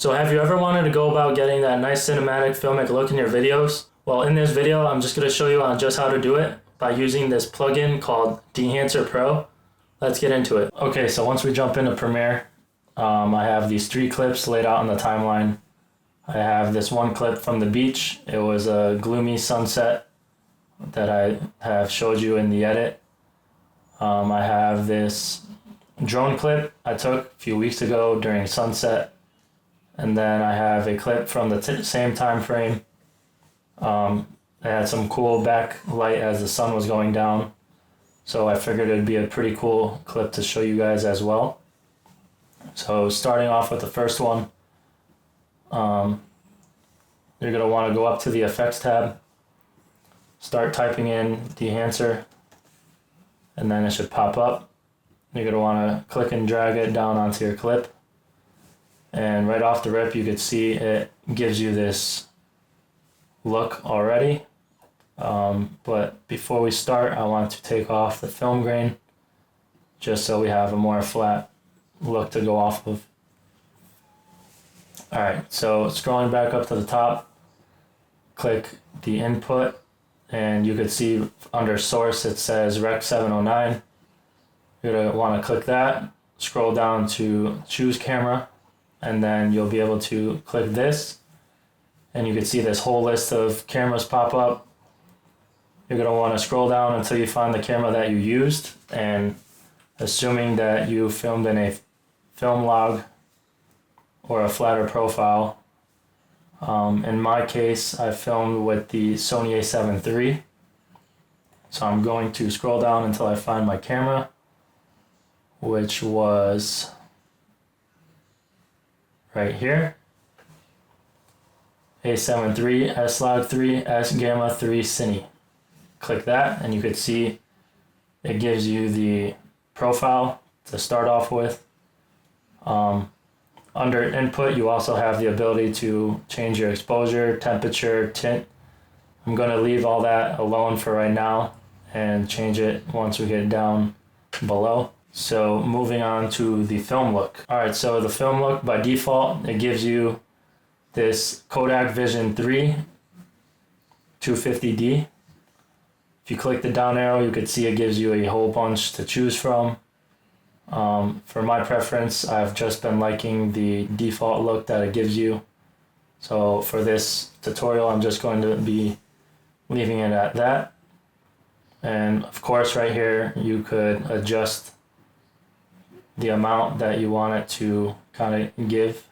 So have you ever wanted to go about getting that nice cinematic filmic look in your videos? Well, in this video, I'm just going to show you on just how to do it by using this plugin called Dehancer Pro. Let's get into it. Okay, so once we jump into Premiere, I have these 3 clips laid out on the timeline. I have this one clip from the beach. It was a gloomy sunset that I have showed you in the edit. I have this drone clip I took a few weeks ago during sunset. And then I have a clip from the same time frame. It had some cool backlight as the sun was going down. So I figured it'd be a pretty cool clip to show you guys as well. So starting off with the first one, you're going to want to go up to the Effects tab, start typing in Dehancer, and then it should pop up. You're going to want to click and drag it down onto your clip. And right off the rip, you could see it gives you this look already. But before we start, I want to take off the film grain just so we have a more flat look to go off of. Alright, so scrolling back up to the top, click the input, and you could see under source it says Rec 709. You're going to want to click that, scroll down to choose camera, and then you'll be able to click this, and you can see this whole list of cameras pop up. You're going to want to scroll down until you find the camera that you used, and assuming that you filmed in a film log or a flatter profile. In my case, I filmed with the Sony a7 III. So I'm going to scroll down until I find my camera, which was right here, A7 III, S-Log 3, S-Gamma 3 Cine. Click that and you could see it gives you the profile to start off with. Under input, you also have the ability to change your exposure, temperature, tint. I'm going to leave all that alone for right now and change it once we get down below. So moving on to the film look. Alright, so the film look by default, it gives you this Kodak Vision 3 250D. If you click the down arrow, you could see it gives you a whole bunch to choose from. For my preference, I've just been liking the default look that it gives you. So for this tutorial, I'm just going to be leaving it at that. And of course, right here, you could adjust the amount that you want it to kind of give.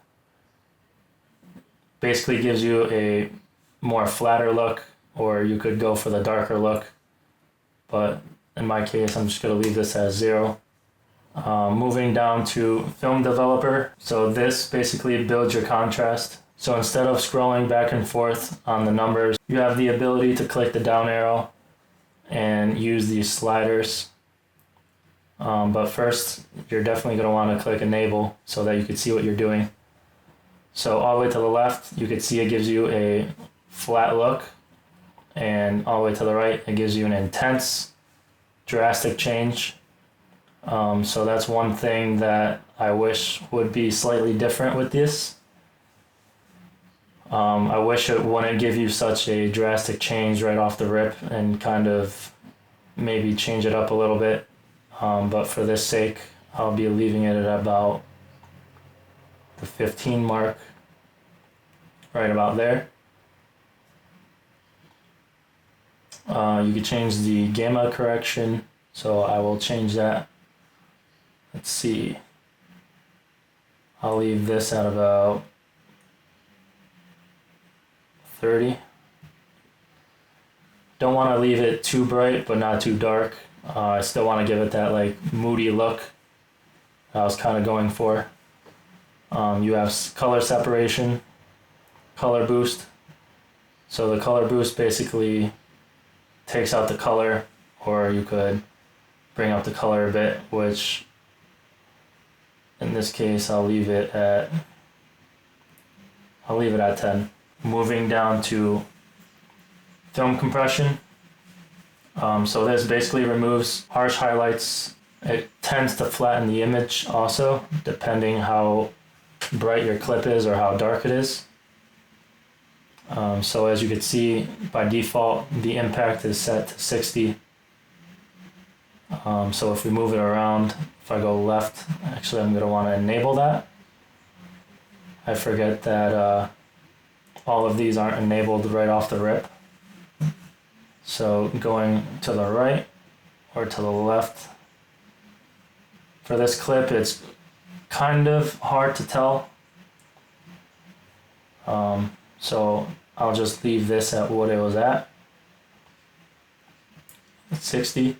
Basically gives you a more flatter look, or you could go for the darker look. But in my case, I'm just going to leave this as 0. Moving down to Film Developer. So this basically builds your contrast. So instead of scrolling back and forth on the numbers, you have the ability to click the down arrow and use these sliders. But first, you're definitely going to want to click Enable so that you can see what you're doing. So all the way to the left, you can see it gives you a flat look. And all the way to the right, it gives you an intense, drastic change. So that's one thing that I wish would be slightly different with this. I wish it wouldn't give you such a drastic change right off the rip and kind of maybe change it up a little bit. But for this sake, I'll be leaving it at about the 15 mark, right about there. You could change the gamma correction, so I will change that. Let's see. I'll leave this at about 30. Don't want to leave it too bright, but not too dark. I still want to give it that like moody look I was kind of going for. You have color separation, color boost. So the color boost basically takes out the color, or you could bring up the color a bit, which in this case I'll leave it at 10. Moving down to film compression. So this basically removes harsh highlights. It tends to flatten the image also, depending how bright your clip is or how dark it is. So as you can see, by default, the impact is set to 60. So if we move it around, if I go left, actually I'm going to want to enable that. I forget that all of these aren't enabled right off the rip. So going to the right or to the left. For this clip, it's kind of hard to tell. So I'll just leave this at what it was at 60.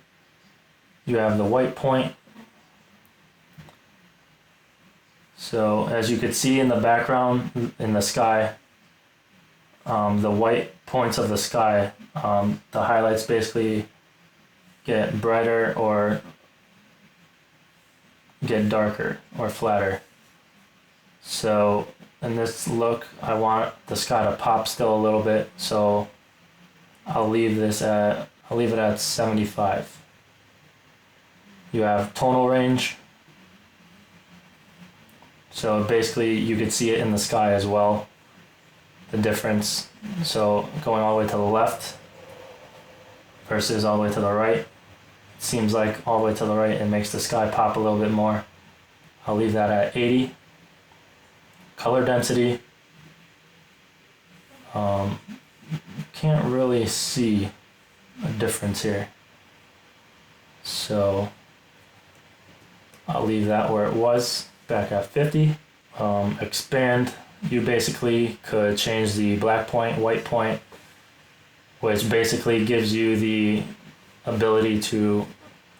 You have the white point. So as you can see in the background in the sky, the white points of the sky, the highlights basically get brighter or get darker or flatter. So in this look, I want the sky to pop still a little bit, so I'll leave it at 75. You have tonal range, so basically you could see it in the sky as well, the difference. So going all the way to the left versus all the way to the right, it seems like all the way to the right it makes the sky pop a little bit more. I'll leave that at 80. Color density, can't really see a difference here, so I'll leave that where it was, back at 50. Expand, you basically could change the black point, white point, which basically gives you the ability to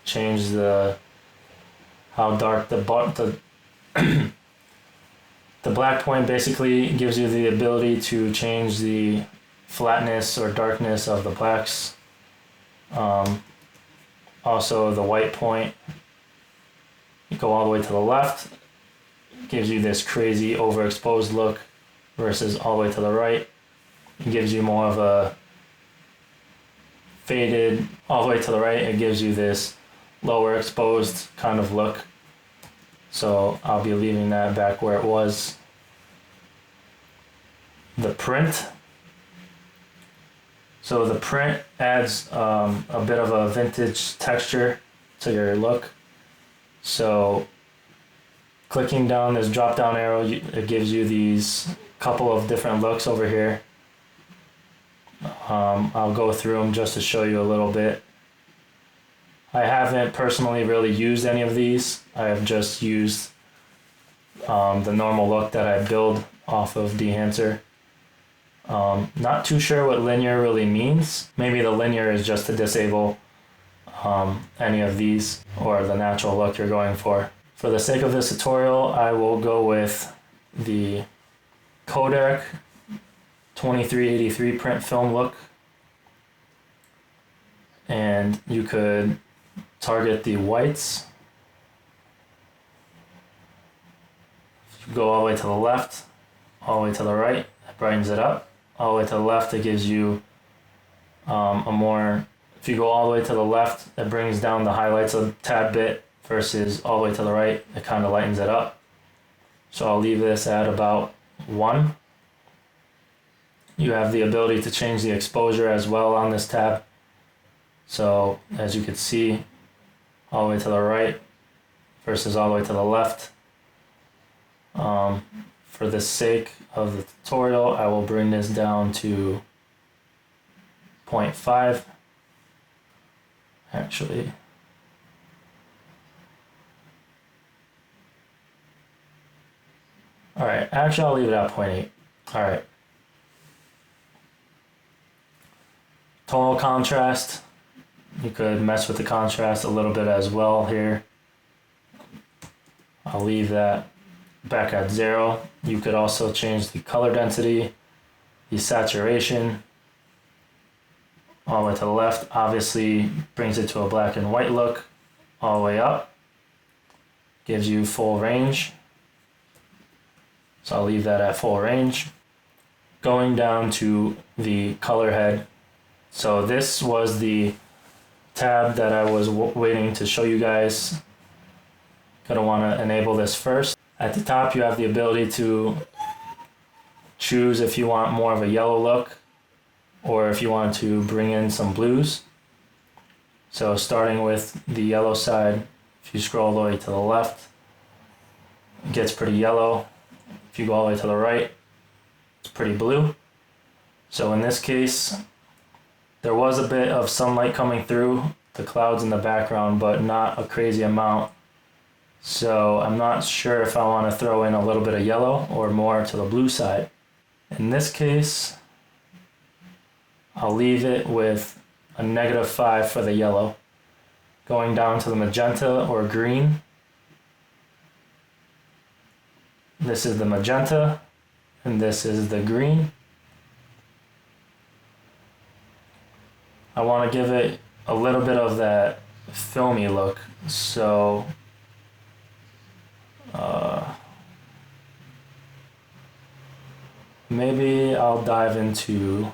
change how dark the the black point basically gives you the ability to change the flatness or darkness of the blacks. Also the white point, you go all the way to the left, gives you this crazy overexposed look, versus all the way to the right, it gives you more of a faded. All the way to the right, it gives you this lower exposed kind of look. So I'll be leaving that back where it was. The print. So the print adds a bit of a vintage texture to your look. So clicking down this drop down arrow, it gives you these couple of different looks over here. I'll go through them just to show you a little bit. I haven't personally really used any of these. I have just used the normal look that I build off of Dehancer. Not too sure what linear really means. Maybe the linear is just to disable any of these or the natural look you're going for. For the sake of this tutorial, I will go with the Kodak 2383 print film look. And you could target the whites. You go all the way to the left, all the way to the right, it brightens it up. All the way to the left, it gives you if you go all the way to the left, it brings down the highlights a tad bit, versus all the way to the right, it kind of lightens it up. So I'll leave this at about 1. You have the ability to change the exposure as well on this tab. So as you can see, all the way to the right versus all the way to the left. For the sake of the tutorial, I will bring this down to 0.5. Actually, alright, I'll leave it at 0.8. Alright. Tonal contrast. You could mess with the contrast a little bit as well here. I'll leave that back at 0. You could also change the color density, the saturation. All the way to the left obviously brings it to a black and white look. All the way up gives you full range. So I'll leave that at full range. Going down to the color head. So this was the tab that I was waiting to show you guys. Gonna want to enable this first. At the top, you have the ability to choose if you want more of a yellow look or if you want to bring in some blues. So starting with the yellow side, if you scroll all the way to the left, it gets pretty yellow. If you go all the way to the right, it's pretty blue. So in this case, there was a bit of sunlight coming through the clouds in the background, but not a crazy amount. So I'm not sure if I want to throw in a little bit of yellow or more to the blue side. In this case, I'll leave it with a -5 for the yellow. Going down to the magenta or green. This is the magenta, and this is the green. I want to give it a little bit of that filmy look, so maybe I'll dive into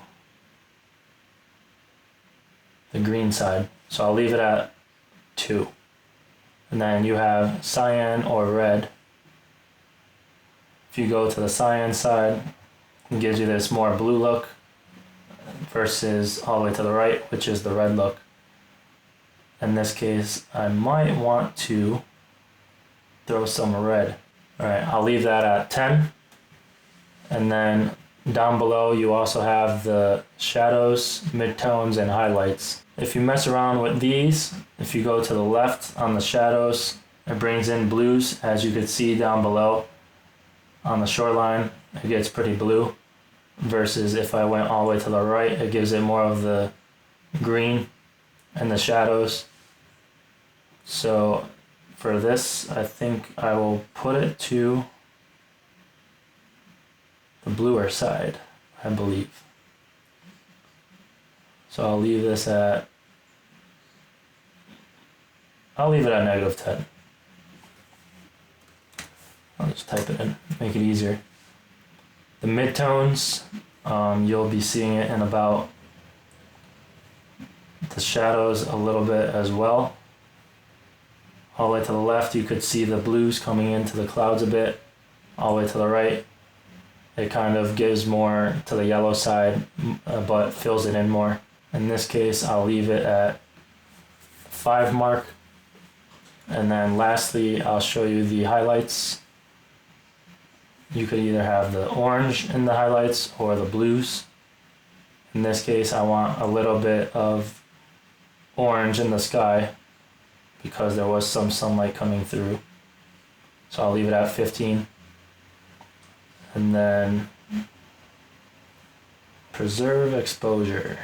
the green side. So I'll leave it at 2. And then you have cyan or red. If you go to the cyan side, it gives you this more blue look versus all the way to the right, which is the red look. In this case, I might want to throw some red. Alright, I'll leave that at 10. And then down below you also have the shadows, midtones, and highlights. If you mess around with these, if you go to the left on the shadows, it brings in blues. As you can see down below on the shoreline, it gets pretty blue. Versus if I went all the way to the right, it gives it more of the green and the shadows. So for this, I think I will put it to the bluer side, I believe. So I'll leave this at, -10. I'll just type it in, make it easier. The midtones, you'll be seeing it in about the shadows a little bit as well. All the way to the left, you could see the blues coming into the clouds a bit. All the way to the right, it kind of gives more to the yellow side, but fills it in more. In this case, I'll leave it at 5 mark. And then lastly, I'll show you the highlights. You could either have the orange in the highlights or the blues. In this case, I want a little bit of orange in the sky because there was some sunlight coming through. So I'll leave it at 15. And then preserve exposure.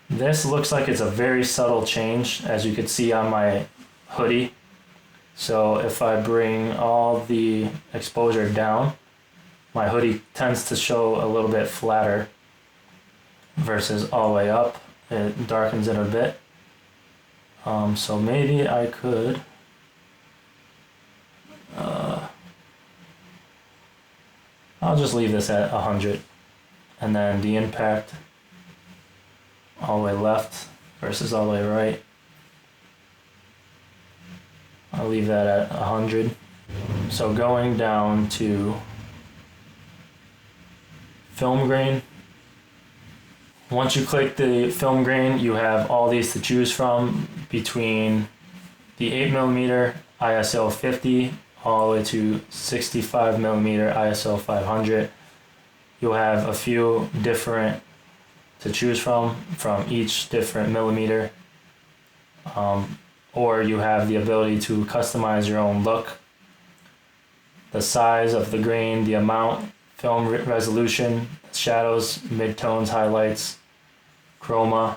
This looks like it's a very subtle change, as you can see on my hoodie. So if I bring all the exposure down, my hoodie tends to show a little bit flatter versus all the way up. It darkens it a bit. So maybe I could I'll just leave this at 100, and then the impact all the way left versus all the way right, I'll leave that at 100. So going down to film grain, once you click the film grain, you have all these to choose from between the 8mm ISO 50 all the way to 65mm ISO 500. You'll have a few different to choose from each different millimeter, or you have the ability to customize your own look, the size of the grain, the amount, film resolution, shadows, midtones, highlights, chroma.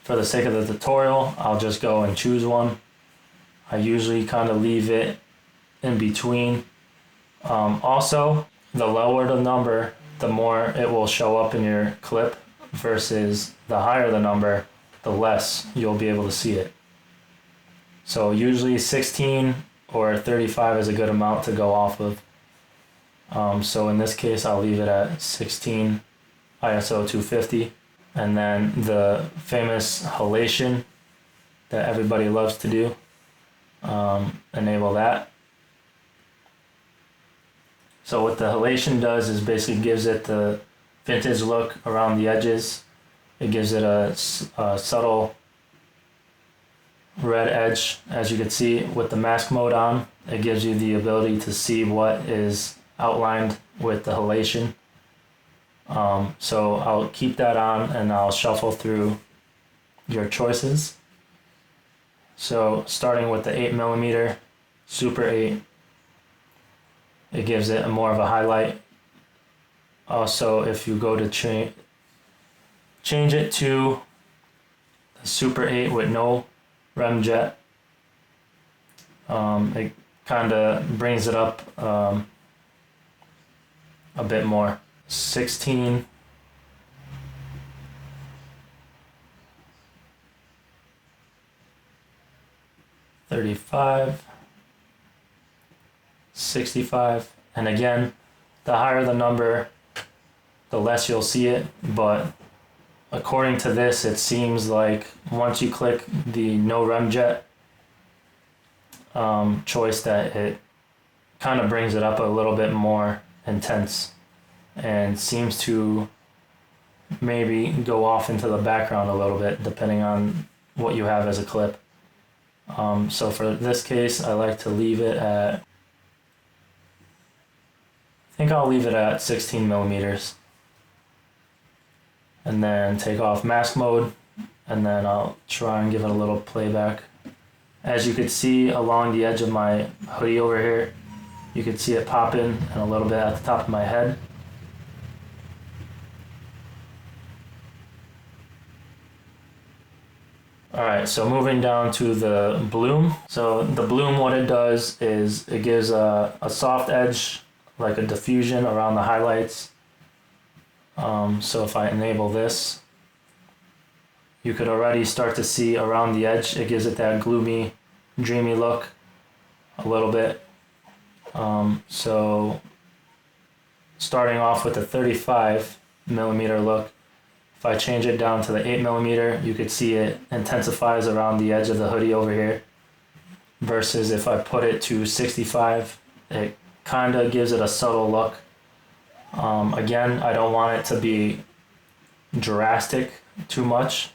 For the sake of the tutorial, I'll just go and choose one. I usually kind of leave it in between. Also, the lower the number, the more it will show up in your clip, versus the higher the number, the less you'll be able to see it. So usually 16 or 35 is a good amount to go off of. So in this case, I'll leave it at 16 ISO 250. And then the famous halation that everybody loves to do. Enable that. So what the halation does is basically gives it the vintage look around the edges. It gives it a subtle red edge. As you can see with the mask mode on, it gives you the ability to see what is outlined with the halation. So I'll keep that on and I'll shuffle through your choices. So starting with the 8mm Super 8, it gives it more of a highlight. Also, if you go to change it to the Super 8 with no remjet, it kind of brings it up a bit more. 16, 35, 65, and again, the higher the number, the less you'll see it, but according to this, it seems like once you click the no remjet choice, that it kind of brings it up a little bit more intense and seems to maybe go off into the background a little bit depending on what you have as a clip. So for this case, I like to leave it at, I think I'll leave it at 16mm. And then take off mask mode, and then I'll try and give it a little playback. As you can see along the edge of my hoodie over here, you can see it popping and a little bit at the top of my head. Alright, so moving down to the bloom. So the bloom, what it does is it gives a soft edge, like a diffusion around the highlights. So if I enable this, you could already start to see around the edge, it gives it that gloomy, dreamy look a little bit. So starting off with the 35mm look, if I change it down to the 8mm, you could see it intensifies around the edge of the hoodie over here. Versus if I put it to 65, it kind of gives it a subtle look. Again, I don't want it to be drastic too much.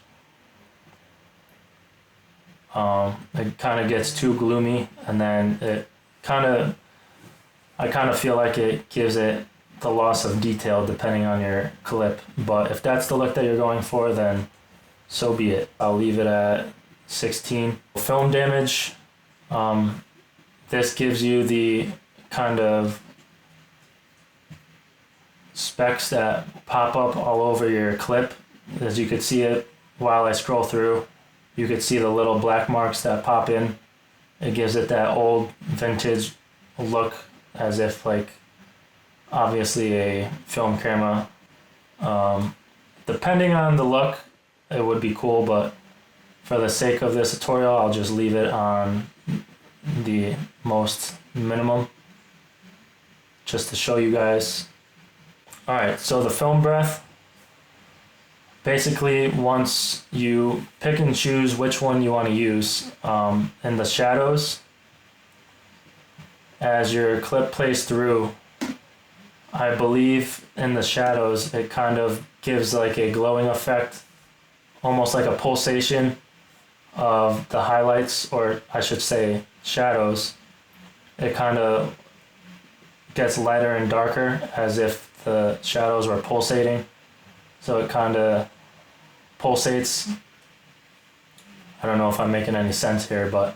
It kind of gets too gloomy, and then I kind of feel like it gives it the loss of detail depending on your clip. But if that's the look that you're going for, then so be it. I'll leave it at 16. Film damage. This gives you the kind of specks that pop up all over your clip. As you could see it while I scroll through, you could see the little black marks that pop in. It gives it that old vintage look, as if like obviously a film camera. Depending on the look, it would be cool, but for the sake of this tutorial, I'll just leave it on the most minimum just to show you guys. Alright, so the film breath, basically once you pick and choose which one you want to use, in the shadows, as your clip plays through, I believe in the shadows it kind of gives like a glowing effect, almost like a pulsation of the highlights, or I should say shadows. It kind of gets lighter and darker as if the shadows were pulsating. So it kind of pulsates. I don't know if I'm making any sense here, but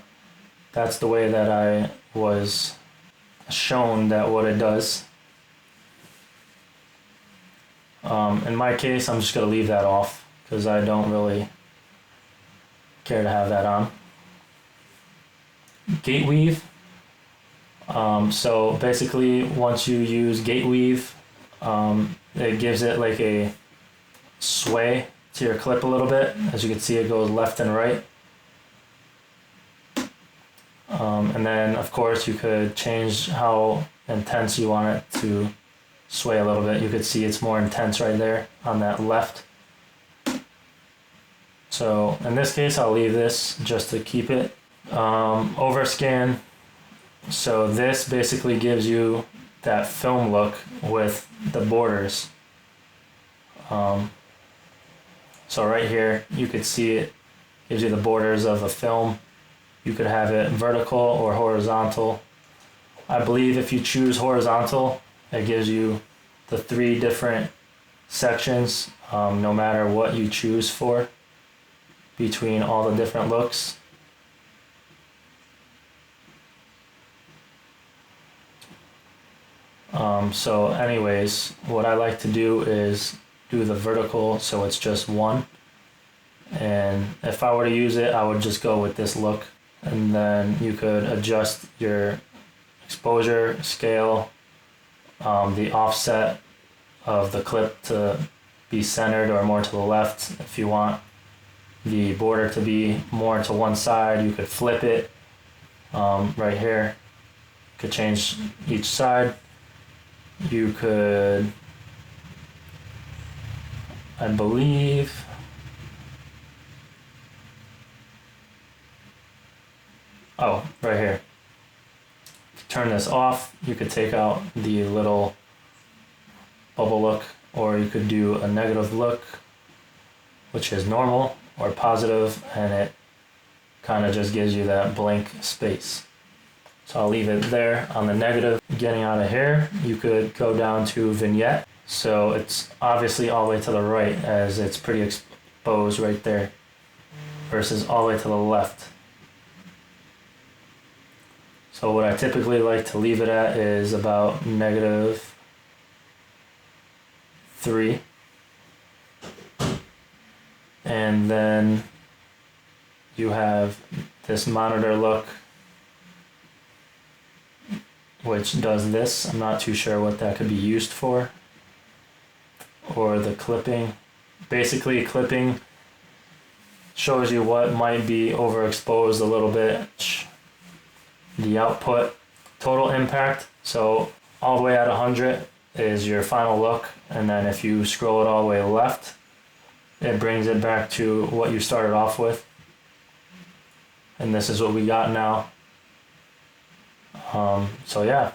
that's the way that I was shown that what it does. In my case, I'm just going to leave that off because I don't really care to have that on. Gate weave. So basically once you use gate weave, it gives it like a sway to your clip a little bit. As you can see, it goes left and right. And then of course you could change how intense you want it to sway a little bit. You could see it's more intense right there on that left So in this case, I'll leave this just to keep it. Overscan. So this basically gives you that film look with the borders. So right here, you could see it gives you the borders of a film. You could have it vertical or horizontal. I believe if you choose horizontal, it gives you the 3 different sections, no matter what you choose for between all the different looks. So anyways, what I like to do is do the vertical so it's just one. And if I were to use it, I would just go with this look. And then you could adjust your exposure, scale, the offset of the clip to be centered or more to the left. If you want the border to be more to one side, you could flip it right here. You could change each side. You could, I believe, oh, right here. Turn this off. You could take out the little bubble look, or you could do a negative look, which is normal, or positive, and it kind of just gives you that blank space. So I'll leave it there on the negative. Getting out of here, you could go down to vignette. So it's obviously all the way to the right, as it's pretty exposed right there, versus all the way to the left. So what I typically like to leave it at is about -3. And then you have this monitor look, which does this. I'm not too sure what that could be used for. Or the clipping. Basically, clipping shows you what might be overexposed a little bit. The output, total impact. So all the way at 100 is your final look. And then if you scroll it all the way left, it brings it back to what you started off with. And this is what we got now. So yeah,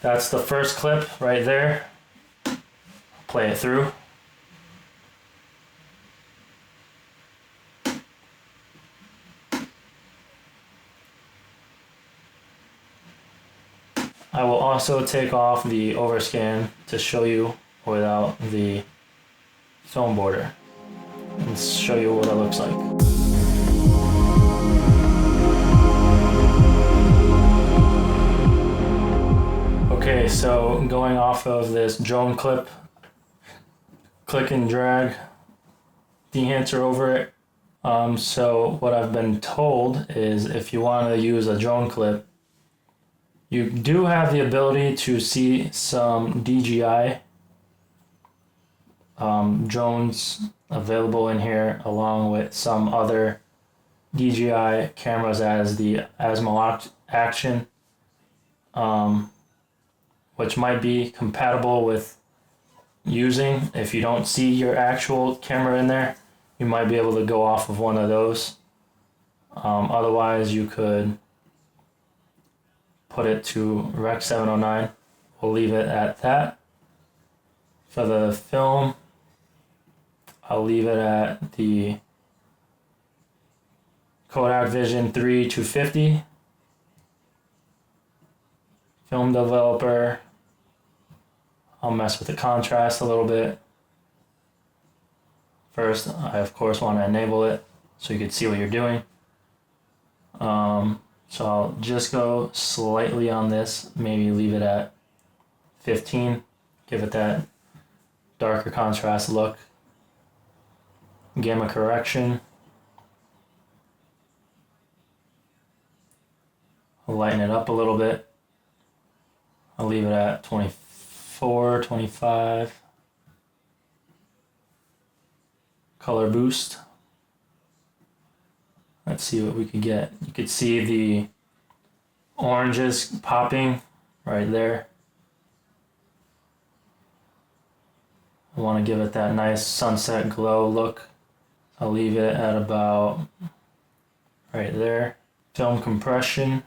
that's the first clip right there. Play it through. I will also take off the overscan to show you without the film border and show you what it looks like. Okay, so going off of this drone clip, click and drag Dehancer over it. So what I've been told is if you want to use a drone clip, you do have the ability to see some DJI drones available in here, along with some other DJI cameras as the Osmo Action, which might be compatible with using. If you don't see your actual camera in there, you might be able to go off of one of those. Otherwise, you could put it to Rec 709. We'll leave it at that. For the film, I'll leave it at the Kodak Vision 3 250. Film developer, I'll mess with the contrast a little bit. First, I of course want to enable it so you can see what you're doing. So I'll just go slightly on this, maybe leave it at 15, give it that darker contrast look. Gamma correction. I'll lighten it up a little bit. I'll leave it at 24, 25. Color boost. Let's see what we could get. You could see the oranges popping right there. I want to give it that nice sunset glow look. I'll leave it at about right there. Film compression.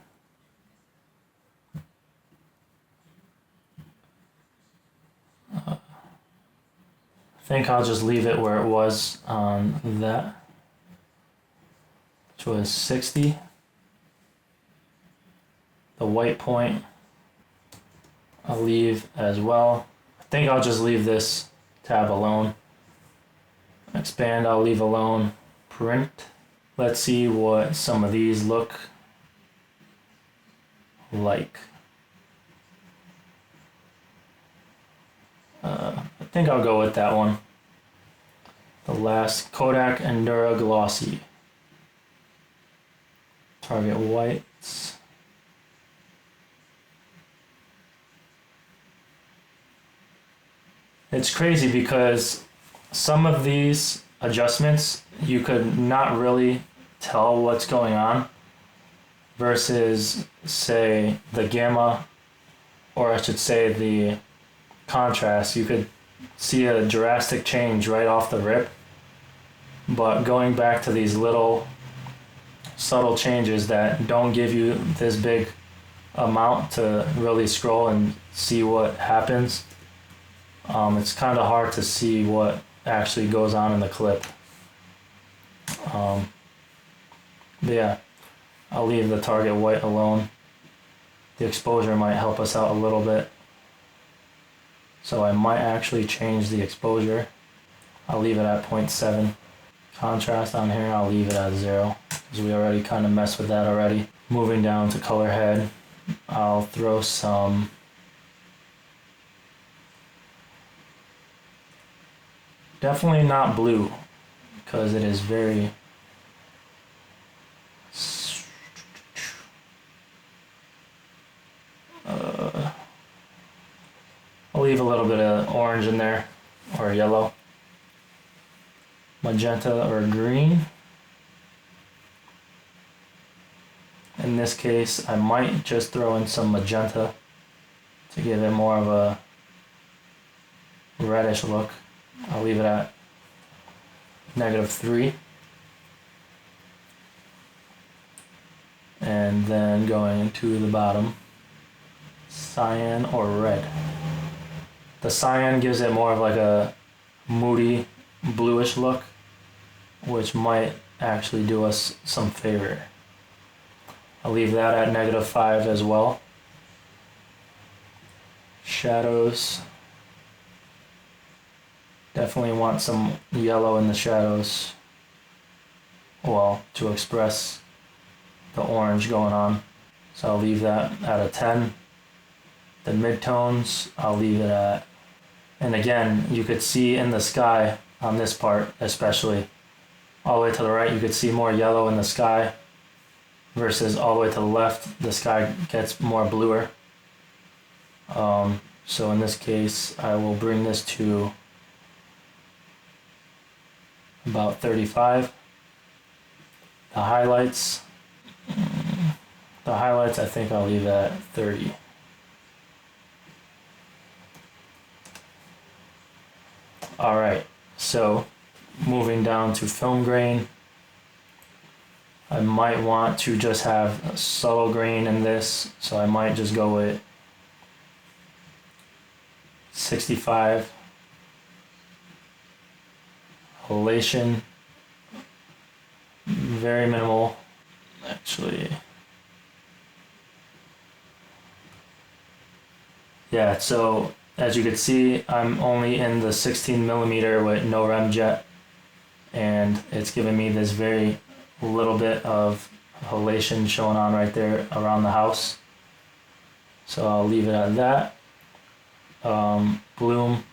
I think I'll just leave it where it was on that, which was 60. The white point I'll leave as well. I think I'll just leave this tab alone. Expand I'll leave alone. Print. Let's see what some of these look like. I think I'll go with that one. The last Kodak Endura Glossy. Target whites. It's crazy because some of these adjustments you could not really tell what's going on versus, say, the gamma, or I should say the contrast. You could see a drastic change right off the rip, but going back to these little subtle changes that don't give you this big amount to really scroll and see what happens, it's kind of hard to see what actually goes on in the clip. But yeah, I'll leave the target white alone. The exposure might help us out a little bit, so I might actually change the exposure. I'll leave it at 0.7. Contrast on here, I'll leave it at 0, because we already kind of messed with that already. Moving down to color head, I'll throw some definitely not blue, because it is very I'll leave a little bit of orange in there, or yellow, magenta or green. In this case, I might just throw in some magenta to give it more of a reddish look. I'll leave it at -3. And then going to the bottom, cyan or red. The cyan gives it more of like a moody bluish look, which might actually do us some favor. I'll leave that at -5 as well. Shadows. Definitely want some yellow in the shadows, well, to express the orange going on. So I'll leave that at a 10. The midtones, I'll leave it at, and again, you could see in the sky on this part especially, all the way to the right, you could see more yellow in the sky versus all the way to the left, the sky gets more bluer. So in this case, I will bring this to about 35. The highlights I think I'll leave at 30. Alright, so moving down to film grain, I might want to just have a subtle grain in this, so I might just go with 65. Emulation, very minimal, actually. Yeah, so as you can see, I'm only in the 16mm with no remjet, and it's giving me this very little bit of halation showing on right there around the house. So I'll leave it at that. Bloom,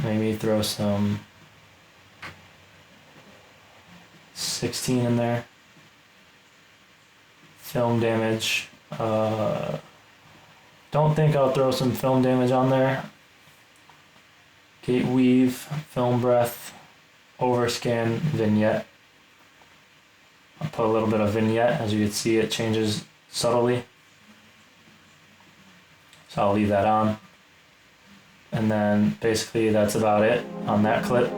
maybe throw some 16 in there. Film damage, don't think I'll throw some film damage on there. Gate weave, film breath, overscan, vignette. I'll put a little bit of vignette. As you can see, it changes subtly. So I'll leave that on. And then basically that's about it on that clip.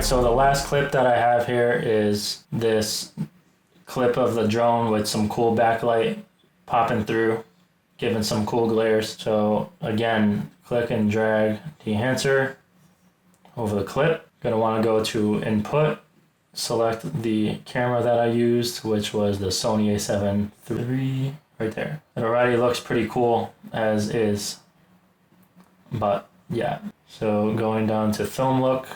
so the last clip that I have here is this clip of the drone with some cool backlight popping through, giving some cool glares. So again, click and drag Dehancer over the clip. Gonna want to go to input, select the camera that I used, which was the Sony A7 III right there. It already looks pretty cool as is, but yeah. So going down to film look,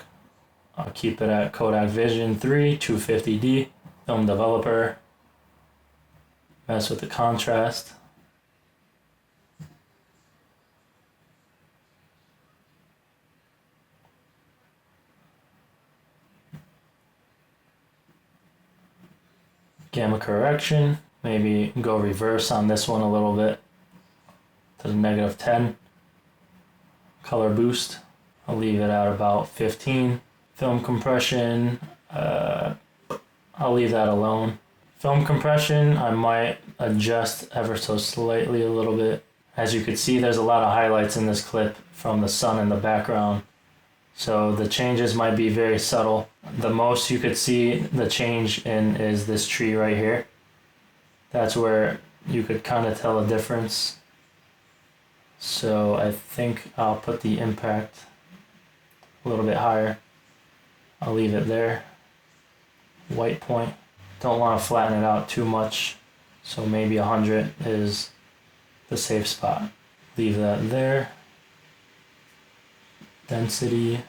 I'll keep it at Kodak Vision 3 250D. Film developer, mess with the contrast. Gamma correction, maybe go reverse on this one a little bit to the -10. Color boost, I'll leave it at about 15. Film compression, I'll leave that alone. Film compression, I might adjust ever so slightly a little bit. As you can see, there's a lot of highlights in this clip from the sun in the background. So the changes might be very subtle. The most you could see the change in is this tree right here. That's where you could kind of tell a difference. So I think I'll put the impact a little bit higher. I'll leave it there. White point. Don't want to flatten it out too much. So maybe 100 is the safe spot. Leave that there. Density.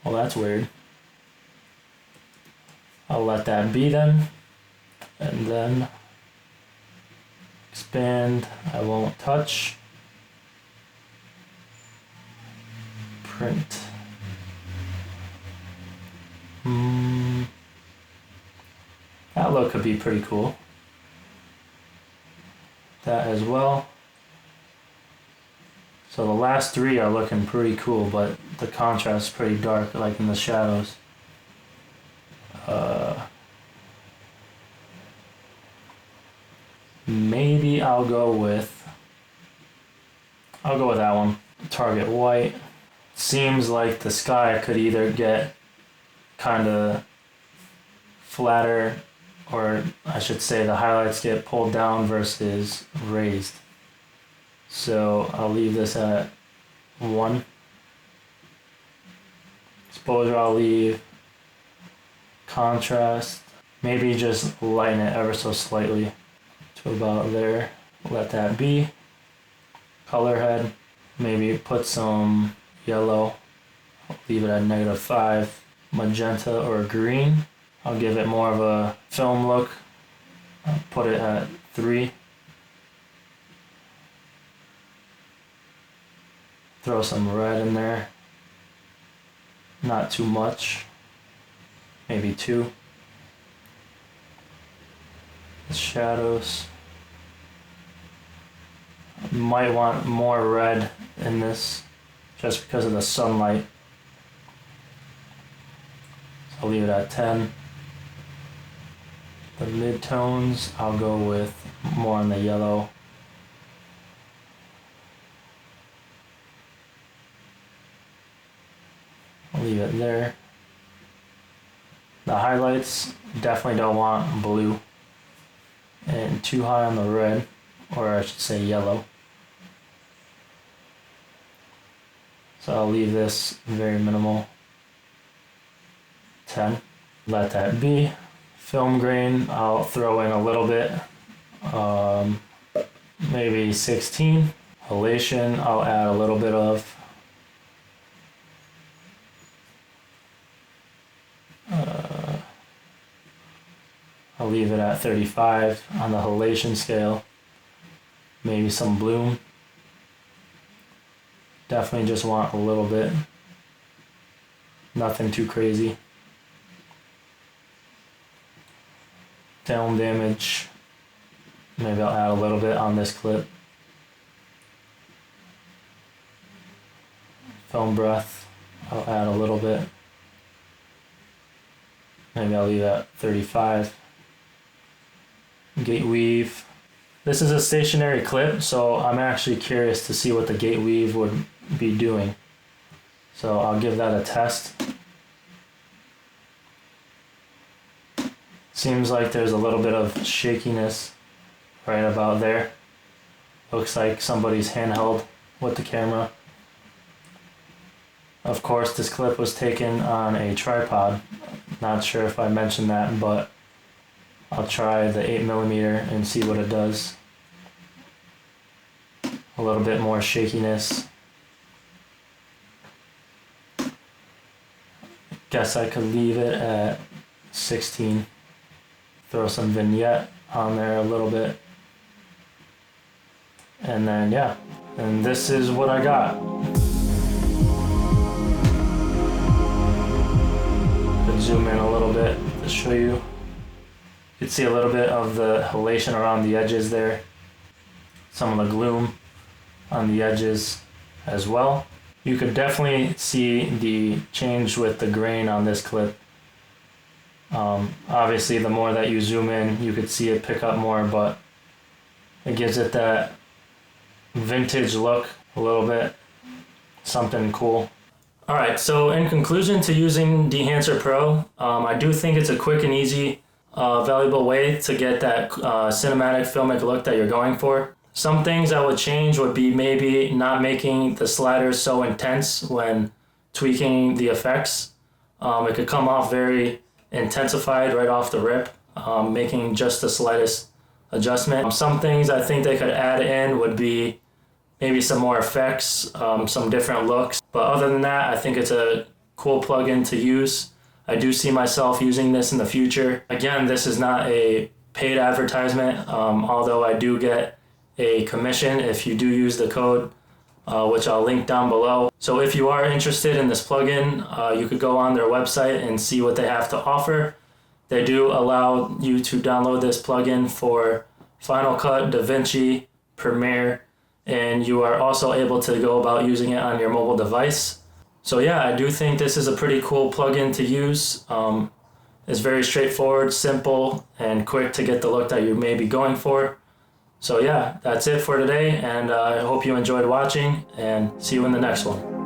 Well, that's weird. I'll let that be then. And then expand, I won't touch. Print. That look could be pretty cool. That as well. So the last three are looking pretty cool, but the contrast is pretty dark, like in the shadows. Maybe I'll go with that one. Target white. Seems like the sky could either get kind of flatter, or I should say the highlights get pulled down versus raised. So I'll leave this at 1. Exposure I'll leave. Contrast, maybe just lighten it ever so slightly to about there. Let that be. Color head, maybe put some yellow. I'll leave it at -5. Magenta or green, I'll give it more of a film look. I'll put it at 3. Throw some red in there. Not too much. Maybe 2. The shadows. Might want more red in this just because of the sunlight. So I'll leave it at 10. The mid-tones, I'll go with more on the yellow. I'll leave it there. The highlights, definitely don't want blue and too high on the red, or I should say yellow. So I'll leave this very minimal. 10. Let that be. Film grain, I'll throw in a little bit. Maybe 16. Emulation, I'll add a little bit of. I'll leave it at 35 on the halation scale. Maybe some bloom. Definitely just want a little bit. Nothing too crazy. Film damage. Maybe I'll add a little bit on this clip. Film breath. I'll add a little bit. Maybe I'll leave it at 35. Gate weave. This is a stationary clip, so I'm actually curious to see what the gate weave would be doing. So I'll give that a test. Seems like there's a little bit of shakiness right about there. Looks like somebody's handheld with the camera. Of course, this clip was taken on a tripod. Not sure if I mentioned that, but I'll try the 8mm and see what it does. A little bit more shakiness. Guess I could leave it at 16. Throw some vignette on there a little bit. And then yeah, and this is what I got. Could zoom in a little bit to show you. You can see a little bit of the halation around the edges there. Some of the gloom on the edges as well. You could definitely see the change with the grain on this clip. Obviously the more that you zoom in, you could see it pick up more, but it gives it that vintage look a little bit. Something cool. Alright, so in conclusion to using Dehancer Pro, I do think it's a quick and easy, valuable way to get that cinematic filmic look that you're going for. Some things I would change would be maybe not making the sliders so intense when tweaking the effects. It could come off very intensified right off the rip, making just the slightest adjustment. Some things I think they could add in would be maybe some more effects, some different looks. But other than that, I think it's a cool plugin to use. I do see myself using this in the future. Again, this is not a paid advertisement, although I do get a commission if you do use the code, which I'll link down below. So if you are interested in this plugin, you could go on their website and see what they have to offer. They do allow you to download this plugin for Final Cut, DaVinci, Premiere, and you are also able to go about using it on your mobile device. So yeah, I do think this is a pretty cool plugin to use. It's very straightforward, simple, and quick to get the look that you may be going for. So yeah, that's it for today, and I hope you enjoyed watching, and see you in the next one.